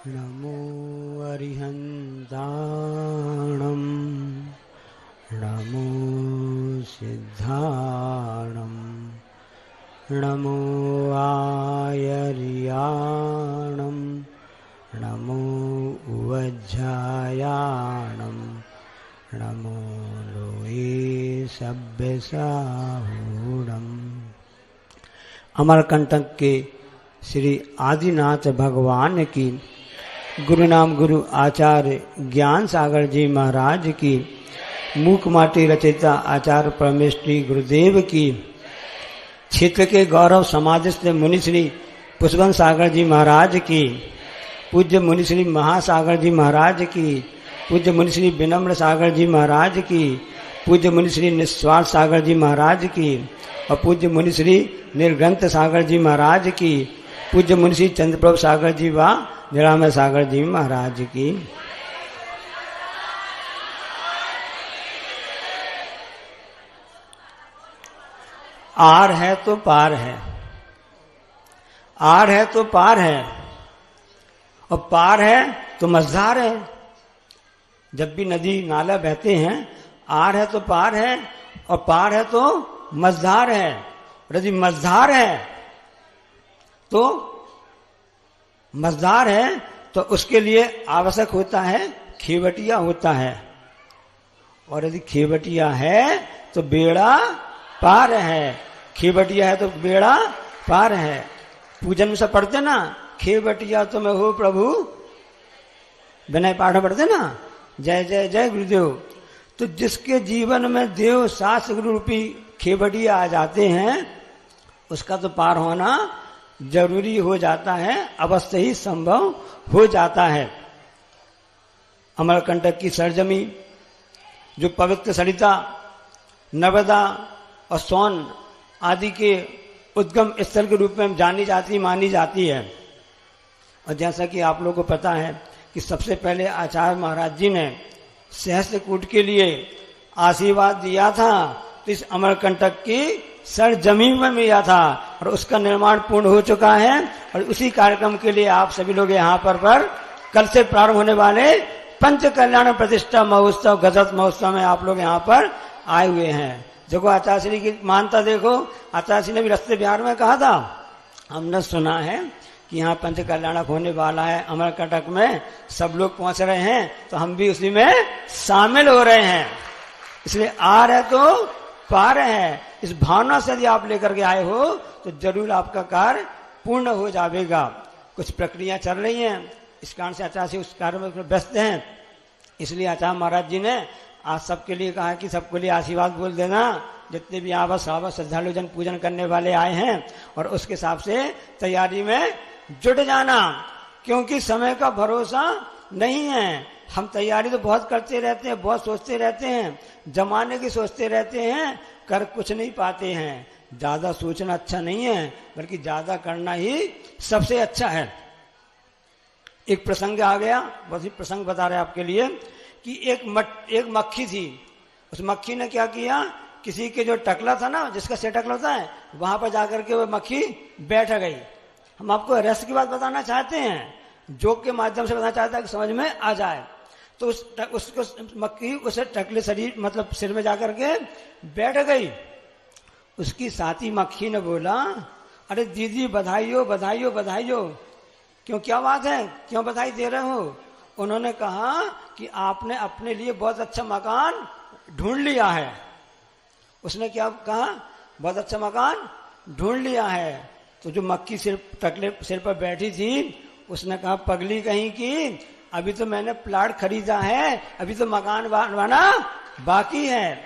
नमो अरिहन्ताणं नमो सिद्धाणं नमो आयर्याणं नमो उवज्झायाणं नमो लोये सभ्यसाहूणम्। अमरकंटक के श्री आदिनाथ भगवान की, गुरु नाम गुरु आचार्य ज्ञान सागर जी महाराज की, मूक माटी रचयिता आचार्य परमेश्वरी गुरुदेव की, क्षेत्र के गौरव समाधिस्थ मुनि श्री पुष्पन सागर जी महाराज की, पूज्य मुनि श्री महासागर जी महाराज की, पूज्य मुनि श्री विनम्र सागर जी महाराज की, पूज्य मुनि श्री निस्वार्थ सागर जी महाराज की, और पूज्य मुनि श्री निर्ग्रंथ सागर जी महाराज की, पूज्य मुनि श्री चंद्रप्रभु सागर जी व निरामय सागर जी महाराज की। आर है तो पार है, आर है तो पार है, और पार है तो मझधार है। जब भी नदी नाला बहते हैं, आर है तो पार है और पार है तो मझधार है। यदि मझधार है तो मझधार है तो उसके लिए आवश्यक होता है खेवटिया होता है, और यदि खेवटिया है तो बेड़ा पार है। खेवटिया है तो बेड़ा पार है। पूजन में सब पढ़ते ना, खेवटिया तो मैं हो प्रभु, विनय पाठ पढ़ते ना, जय जय जय गुरुदेव। तो जिसके जीवन में देव शास्त्र गुरु रूपी खेवटिया आ जाते हैं, उसका तो पार होना जरूरी हो जाता है, अवश्य ही संभव हो जाता है। अमरकंटक की सरजमी जो पवित्र सरिता, नर्मदा और सोन आदि के उद्गम स्थल के रूप में जानी जाती मानी जाती है। और जैसा कि आप लोगों को पता है कि सबसे पहले आचार्य महाराज जी ने सहस्त्रकूट के लिए आशीर्वाद दिया था, तो इस अमरकंटक की सर जमीन में मिला था, और उसका निर्माण पूर्ण हो चुका है। और उसी कार्यक्रम के लिए आप सभी लोग यहाँ पर कल से प्रारंभ होने वाले पंच कल्याण प्रतिष्ठा महोत्सव गजत महोत्सव में आप लोग यहाँ पर आए हुए हैं। देखो आचार्य श्री की मानता देखो, आचार्य श्री ने भी रस्ते बिहार में कहा था, हमने सुना है कि यहाँ पंच कल्याणक होने वाला है अमरकंटक में, सब लोग पहुंच रहे हैं, तो हम भी उसी में शामिल हो रहे हैं। इसलिए आ रहे तो पार है। इस भावना से यदि आप लेकर के आए हो तो जरूर आपका कार्य पूर्ण हो जाएगा। कुछ प्रक्रिया चल रही हैं, इस कारण से आचार्य उस कार्य में व्यस्त हैं। इसलिए आचार्य महाराज जी ने आज सबके लिए कहा कि सबके लिए आशीर्वाद बोल देना, जितने भी आवत सावत श्रद्धालु जन पूजन करने वाले आए हैं, और उसके हिसाब से तैयारी में जुट जाना, क्योंकि समय का भरोसा नहीं है। हम तैयारी तो बहुत करते रहते हैं, बहुत सोचते रहते हैं, जमाने की सोचते रहते हैं, कर कुछ नहीं पाते हैं। ज्यादा सोचना अच्छा नहीं है, बल्कि ज्यादा करना ही सबसे अच्छा है। एक प्रसंग आ गया, बस प्रसंग बता रहे आपके लिए कि एक मक्खी थी। उस मक्खी ने क्या किया, किसी के जो टकला था ना, जिसका से टकला होता है, वहां पर जाकर के वो मक्खी बैठ गई। हम आपको रहस्य की बात बताना चाहते हैं, जोक के माध्यम से बताना चाहते हैं कि समझ में आ जाए। तो उसको मक्खी उसे टकले शरीर मतलब सिर में जाकर के बैठ गई। उसकी साथी मक्खी ने बोला, अरे दीदी बधाई हो बधाई हो बधाई हो। क्यों, क्या बात है, क्यों बधाई दे रहे हो? उन्होंने कहा कि आपने अपने लिए बहुत अच्छा मकान ढूंढ लिया है। उसने क्या कहा, बहुत अच्छा मकान ढूंढ लिया है। तो जो मक्खी सिर पर बैठी थी, उसने कहा, पगली कहीं की, अभी तो मैंने प्लाट खरीदा है, अभी तो मकान बनवाना बाकी है।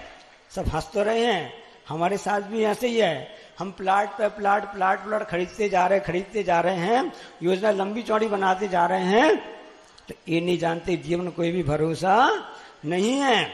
सब हंस तो रहे हैं, हमारे साथ भी ऐसे ही है। हम प्लाट पे प्लाट खरीदते जा रहे हैं, योजना लंबी चौड़ी बनाते जा रहे हैं, तो ये नहीं जानते जीवन कोई भी भरोसा नहीं है।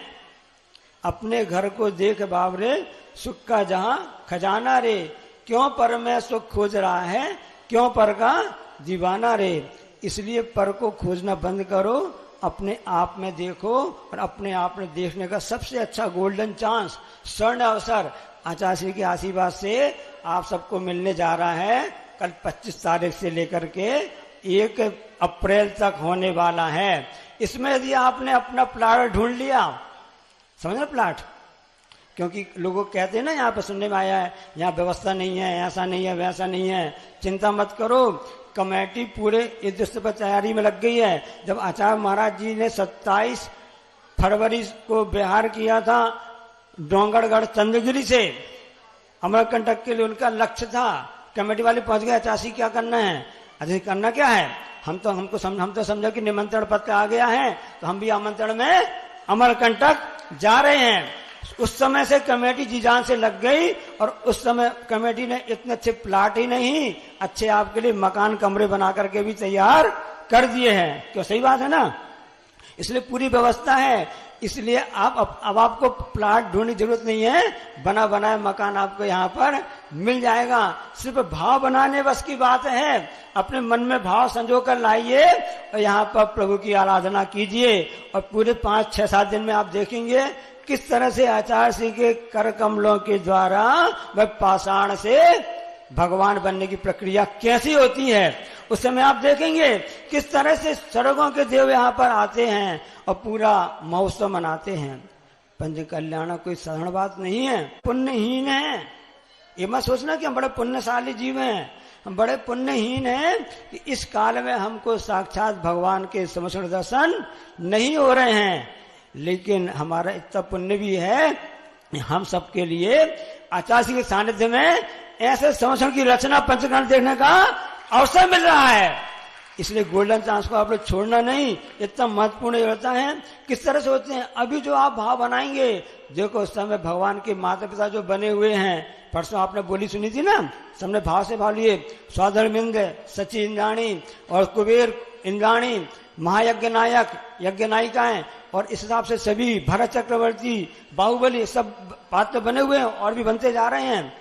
अपने घर को देख बाबरे, सुख का जहां खजाना रे, क्यों पर में सुख खोज रहा है, क्यों पर का दीवाना रे। इसलिए पर को खोजना बंद करो, अपने आप में देखो, और अपने आप में देखने का सबसे अच्छा गोल्डन चांस, स्वर्ण अवसर आचार्य श्री के आशीर्वाद से आप सबको मिलने जा रहा है। कल 25 तारीख से लेकर के 1 अप्रैल तक होने वाला है। इसमें यदि आपने अपना प्लाट ढूंढ लिया, समझ ना प्लाट, क्योंकि लोगों कहते हैं ना यहाँ पे सुनने में आया है यहाँ व्यवस्था नहीं है, ऐसा नहीं है, वैसा नहीं है। चिंता मत करो, कमेटी पूरे इस दृष्टि पर तैयारी में लग गई है। जब आचार्य महाराज जी ने 27 फरवरी को बिहार किया था डोंगरगढ़ चंद्रगिरी से अमरकंटक के लिए, उनका लक्ष्य था। कमेटी वाले पहुंच गए, 85 क्या करना है, अरे करना क्या है, हम तो समझा कि निमंत्रण पत्र आ गया है तो हम भी आमंत्रण में अमरकंटक जा रहे हैं। उस समय से कमेटी जी जान से लग गई और उस समय कमेटी ने इतने अच्छे प्लाट ही नहीं, अच्छे आपके लिए मकान कमरे बना करके भी तैयार कर दिए हैं। क्यों, सही बात है ना, इसलिए पूरी व्यवस्था है। इसलिए आप अब आपको प्लाट ढूंढने की जरूरत नहीं है, बना बनाया मकान आपको यहाँ पर मिल जाएगा। सिर्फ भाव बनाने बस की बात है, अपने मन में भाव संजो कर लाइए और यहाँ पर प्रभु की आराधना कीजिए और पूरे 5-6-7 दिन में आप देखेंगे किस तरह से आचार्य श्री के कर कमलों के द्वारा वह पाषाण से भगवान बनने की प्रक्रिया कैसी होती है। उस समय आप देखेंगे किस तरह से स्वर्गों के देव यहाँ पर आते हैं और पूरा महोत्सव मनाते हैं। पंच कल्याण कोई साधारण बात नहीं है, पुण्यहीन है। ये मत सोचना कि हम बड़े पुण्यशाली जीव हैं, हम बड़े पुण्यहीन हैं कि इस काल में हमको साक्षात भगवान के समक्षण दर्शन नहीं हो रहे हैं। लेकिन हमारा इतना पुण्य भी है, हम सबके लिए आचार्य के सानिध्य में ऐसे समक्षण की रचना पंचकर्ण देखने का अवसर मिल रहा है। इसलिए गोल्डन चांस को आप लोग छोड़ना नहीं, इतना महत्वपूर्ण होता है। किस तरह से होते हैं, अभी जो आप भाव बनाएंगे, देखो उस समय भगवान के माता पिता जो बने हुए हैं, परसों आपने बोली सुनी थी ना, सबने भाव से भाव लिए। स्वाधर्मिंद, सची इंद्राणी और कुबेर इंद्राणी, महायज्ञ नायक, यज्ञ नायिकाएं, और इस हिसाब से सभी भरत चक्रवर्ती, बाहुबली, सब पात्र बने हुए हैं और भी बनते जा रहे हैं।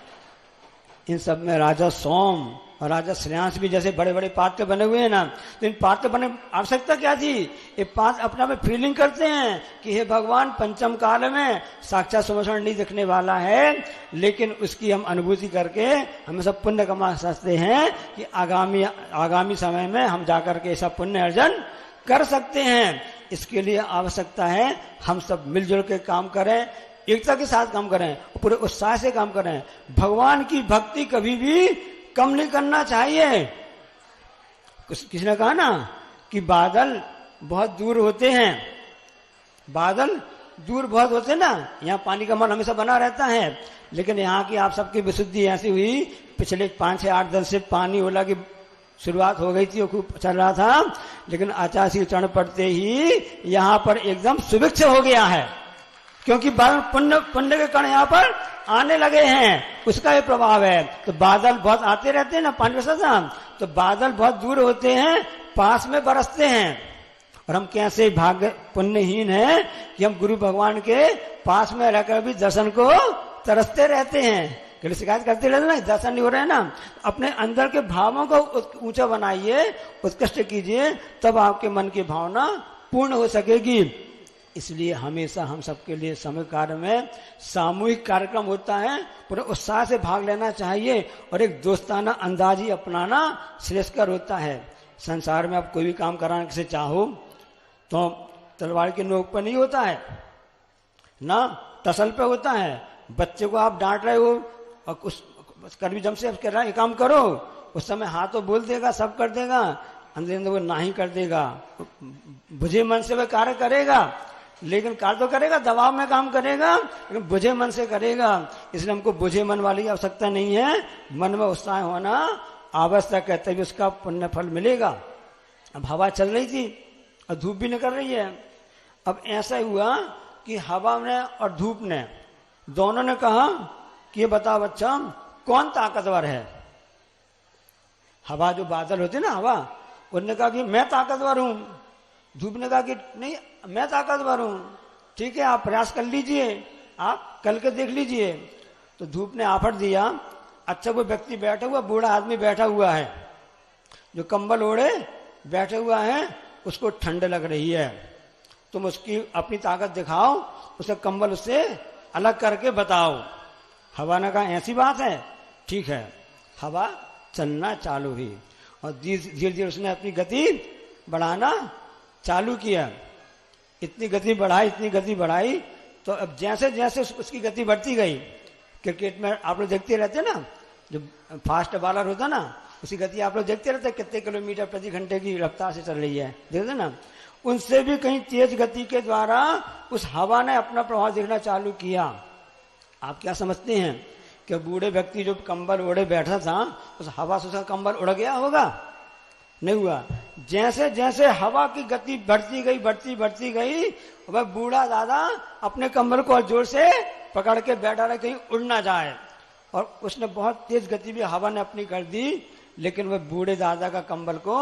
इन सब में राजा सोम और राजा श्रेयांश भी जैसे बड़े बड़े पात्र बने हुए हैं ना, तो इन पात्र बने आवश्यकता क्या थी, ये पात्र अपना में फीलिंग करते हैं कि हे भगवान पंचम काल में साक्षात समर्षण नहीं दिखने वाला है, लेकिन उसकी हम अनुभूति करके हमें सब पुण्य कमा सकते हैं कि आगामी समय में हम जाकर के ऐसा पुण्य अर्जन कर सकते हैं। इसके लिए आवश्यकता है हम सब मिलजुल के काम करें, एकता के साथ काम करें, पूरे उत्साह से काम करें। भगवान की भक्ति कभी भी कम नहीं करना चाहिए। किसी ने कहा ना कि बादल बहुत दूर होते हैं, बादल दूर बहुत होते हैं ना, यहाँ पानी का मन हमेशा बना रहता है, लेकिन यहाँ की आप सबकी विशुद्धि ऐसी हुई, पिछले 5 से 8 दिन से पानी ओला की शुरुआत हो गई थी, वो खूब चल रहा था, लेकिन आचार्य श्री चरण पड़ते ही यहाँ पर एकदम सुभिक्ष हो गया है, क्योंकि पुण्य के कण यहाँ पर आने लगे हैं, उसका ये प्रभाव है। तो बादल बहुत आते रहते हैं ना, पानी बरसता, तो बादल बहुत दूर होते हैं, पास में बरसते हैं। और हम कैसे भाग्य पुण्यहीन हैं कि हम गुरु भगवान के पास में रहकर भी दर्शन को तरसते रहते हैं। कभी शिकायत करते रहते ना, दर्शन नहीं हो रहे हैं ना, अपने अंदर के भावों को ऊंचा बनाइए, उत्कृष्ट कीजिए, तब आपके मन की भावना पूर्ण हो सकेगी। इसलिए हमेशा हम सबके लिए समय कार्य में सामूहिक कार्यक्रम होता है, पूरे उत्साह से भाग लेना चाहिए और एक दोस्ताना अंदाज ही अपनाना श्रेष्ठकर होता है। संसार में आप कोई भी काम कराने से चाहो तो तलवार की नोक पर नहीं होता है ना, तसल पे होता है। बच्चे को आप डांट रहे हो और कुछ कर भी जम से कह रहा है ये काम करो, उस समय हाँ तो बोल देगा, सब कर देगा, अंदर अंदर वो ना ही कर देगा, बुझे मन से वह कार्य करेगा, लेकिन कार्य तो करेगा, दबाव में काम करेगा, लेकिन बुझे मन से करेगा। इसलिए हमको बुझे मन वाली आवश्यकता नहीं है, मन में उत्साह होना आवश्यक है, तभी उसका पुण्य फल मिलेगा। अब हवा चल रही थी और धूप भी निकल रही है। अब ऐसा हुआ कि हवा ने और धूप ने दोनों ने कहा कि ये बताओ बच्चा कौन ताकतवर है। हवा जो बादल होते ना, हवा, उन्होंने कहा कि मैं ताकतवर हूं। धूप ने कहा कि नहीं मैं ताकतवर हूं। ठीक है, आप प्रयास कर लीजिए, आप कल के देख लीजिए। तो धूप ने ऑफर दिया, अच्छा वो व्यक्ति बैठा हुआ, बूढ़ा आदमी बैठा हुआ है, जो कंबल ओढ़े बैठे हुआ है, उसको ठंड लग रही है, तुम उसकी अपनी ताकत दिखाओ, उसे कंबल उससे अलग करके बताओ। हवा ने कहा ऐसी बात है, ठीक है। हवा चलना चालू हुई और धीरे धीरे उसने अपनी गति बढ़ाना चालू किया। इतनी गति बढ़ाई, तो अब जैसे जैसे उसकी गति बढ़ती गई, क्रिकेट में आप लोग देखते रहते ना, जो फास्ट बॉलर होता ना, उसकी गति आप लोग देखते रहते कितने किलोमीटर प्रति घंटे की रफ्तार से चल रही है, देखते ना। उनसे भी कहीं तेज गति के द्वारा उस हवा ने अपना प्रभाव देखना चालू किया। आप क्या समझते हैं कि बूढ़े व्यक्ति जो कंबल ओढ़े बैठा था, उस हवा से उसका कंबल उड़ गया होगा? नहीं हुआ। जैसे जैसे हवा की गति बढ़ती गई, वह बूढ़ा दादा अपने कंबल को जोर से पकड़ के बैठा रहे कहीं उड़ ना जाए, और उसने बहुत तेज गति भी हवा ने अपनी कर दी, लेकिन वह बूढ़े दादा का कंबल को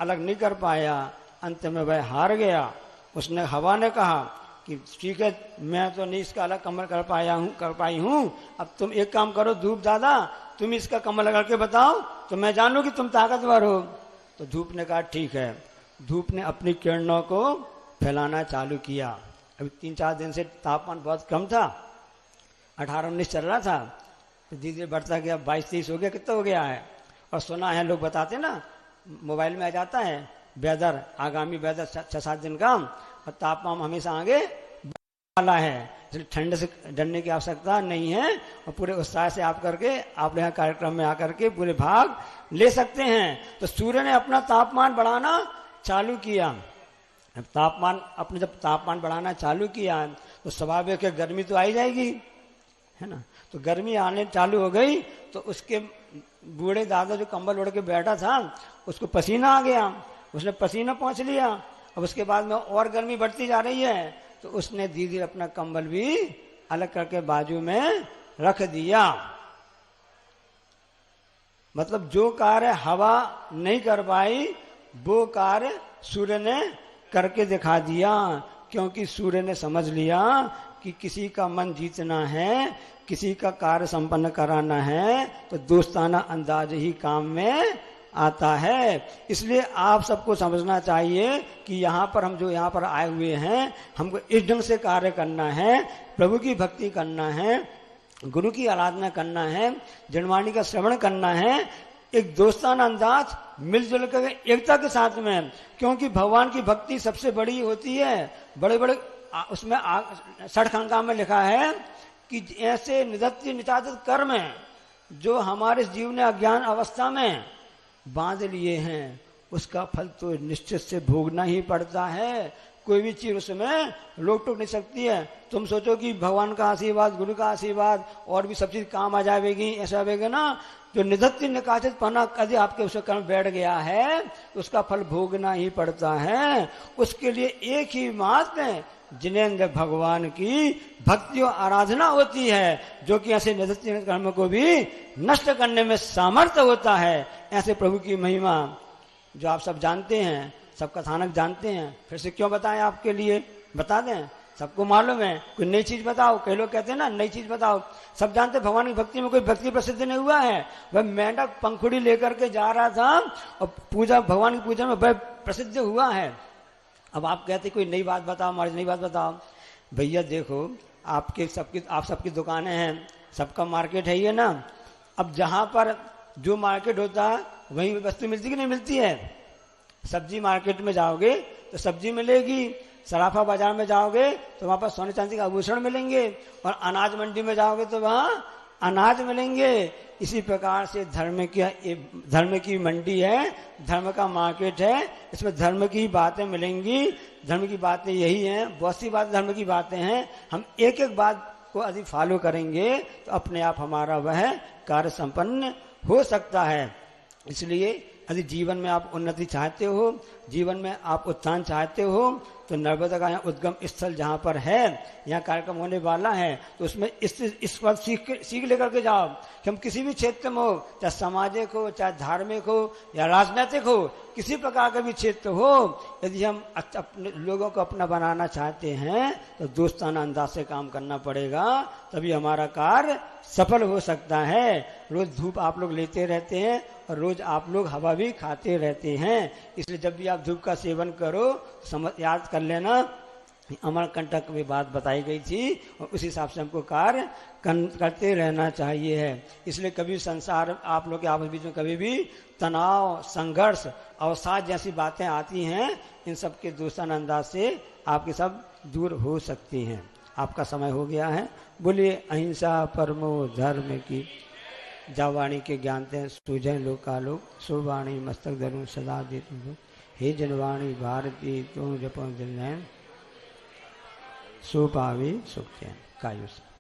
अलग नहीं कर पाया। अंत में वह हार गया। उसने हवा ने कहा कि ठीक है, मैं तो नहीं इसका अलग कंबल कर पाई हूं, अब तुम एक काम करो धूप दादा, तुम इसका कंबल लगा के बताओ तो मैं जानू कि तुम ताकतवर हो। तो धूप ने कहा ठीक है। धूप ने अपनी किरणों को फैलाना चालू किया। अभी 3-4 दिन से तापमान बहुत कम था, 18-19 चल रहा था, तो धीरे धीरे बढ़ता गया, 22-23 हो गया, कितना हो गया है। और सुना है, लोग बताते ना, मोबाइल में आ जाता है वेदर, आगामी वेदर 6-7 दिन का, और तापमान हमेशा आगे वाला है, इसलिए ठंड से डरने की आवश्यकता नहीं है। और पूरे उत्साह से आप यहाँ कार्यक्रम में आकर के पूरे भाग ले सकते हैं। तो सूर्य ने अपना तापमान बढ़ाना चालू किया। जब तापमान बढ़ाना चालू किया तो स्वाभाविक है गर्मी तो आ ही जाएगी, है ना। तो गर्मी आने चालू हो गई, तो उसके बूढ़े दादा जो कंबल ओढ़ के बैठा था, उसको पसीना आ गया, उसने पसीना पहुंच लिया। अब उसके बाद में और गर्मी बढ़ती जा रही है, तो उसने धीरे धीरे अपना कंबल भी अलग करके बाजू में रख दिया। मतलब जो कार्य हवा नहीं कर पाई, वो कार्य सूर्य ने करके दिखा दिया, क्योंकि सूर्य ने समझ लिया कि किसी का मन जीतना है, किसी का कार्य संपन्न कराना है, तो दोस्ताना अंदाज ही काम में आता है। इसलिए आप सबको समझना चाहिए कि यहाँ पर आए हुए हैं, हमको इस ढंग से कार्य करना है, प्रभु की भक्ति करना है, गुरु की आराधना करना है, जनवाणी का श्रवण करना है, एक दोस्ताना अंदाज, मिलजुल कर एकता के साथ में। क्योंकि भगवान की भक्ति सबसे बड़ी होती है। बड़े बड़े उसमें षट्खंका में लिखा है कि ऐसे निधत्य निचादित कर्म जो हमारे जीव ने अज्ञान अवस्था में बांध लिए हैं, उसका फल तो निश्चित से भोगना ही पड़ता है। कोई भी चीज उसमें रोक टोक नहीं सकती है। तुम सोचो कि भगवान का आशीर्वाद, गुरु का आशीर्वाद और भी सब चीज काम आ जाएगी, ऐसा होगा ना। जो निधत्य निकाचित पना कभी आपके उस कर्म बैठ गया है, उसका फल भोगना ही पड़ता है। उसके लिए एक ही मात्र जिनेंद्र भगवान की भक्ति और आराधना होती है, जो कि ऐसे निधत्य कर्म को भी नष्ट करने में सामर्थ्य होता है। ऐसे प्रभु की महिमा जो आप सब जानते हैं, सब कथानक जानते हैं, फिर से क्यों बताएं आपके लिए, बता दें, सबको मालूम है। कोई नई चीज बताओ, कई लोग कहते हैं ना नई चीज बताओ, सब जानते हैं भगवान की भक्ति में कोई भक्ति प्रसिद्ध नहीं हुआ है। वह मेंढक पंखुड़ी लेकर के जा रहा था और भगवान की पूजा में वह प्रसिद्ध हुआ है। अब आप कहते कोई नई बात बताओ, हमारी नई बात बताओ। भैया देखो, आप सबकी दुकानें हैं, सबका मार्केट है ये ना। अब जहां पर जो मार्केट होता है वहीं वस्तु मिलती कि नहीं मिलती है। सब्जी मार्केट में जाओगे तो सब्जी मिलेगी, सराफा बाजार में जाओगे तो वहां पर सोने चांदी का आभूषण मिलेंगे, और अनाज मंडी में जाओगे तो वहां अनाज मिलेंगे। इसी प्रकार से धर्म की मंडी है, धर्म का मार्केट है, इसमें धर्म की बातें मिलेंगी। धर्म की बातें यही हैं, बहुत सी बातें धर्म की बातें हैं। हम एक एक बात को यदि फॉलो करेंगे तो अपने आप हमारा वह कार्य संपन्न हो सकता है। इसलिए यदि जीवन में आप उन्नति चाहते हो, जीवन में आप उत्थान चाहते हो, तो नर्मदा का यहाँ उद्गम स्थल जहाँ पर है, यहाँ कार्यक्रम होने वाला है, तो उसमें इस पर सीख लेकर के जाओ कि हम किसी भी क्षेत्र में हो, चाहे सामाजिक हो, चाहे धार्मिक हो या राजनीतिक हो, किसी प्रकार का भी क्षेत्र हो, यदि हम अपने लोगों को अपना बनाना चाहते हैं तो दोस्ताना अंदाज से काम करना पड़ेगा, तभी हमारा कार्य सफल हो सकता है। रोज धूप आप लोग लेते रहते हैं और रोज आप लोग हवा भी खाते रहते हैं, इसलिए जब भी आप धूप का सेवन करो याद कर लेना अमरकंटक में बात बताई गई थी और उस हिसाब से हमको कार्य करते रहना चाहिए है। इसलिए कभी संसार आप लोग के आपस बीच में कभी भी तनाव, संघर्ष, अवसाद जैसी बातें आती हैं, इन सब के दूषण अंदाज से आपके सब दूर हो सकती हैं। आपका समय हो गया है। बोलिए अहिंसा परमो धर्म की, जावाणी के ज्ञानते सूझे लोकालोक, सुवाणी मस्तक धरू सदा दे तुम, हे जनवाणी भारती तुम जपो दिल नैन, सो पावे सुख चैन कायुष।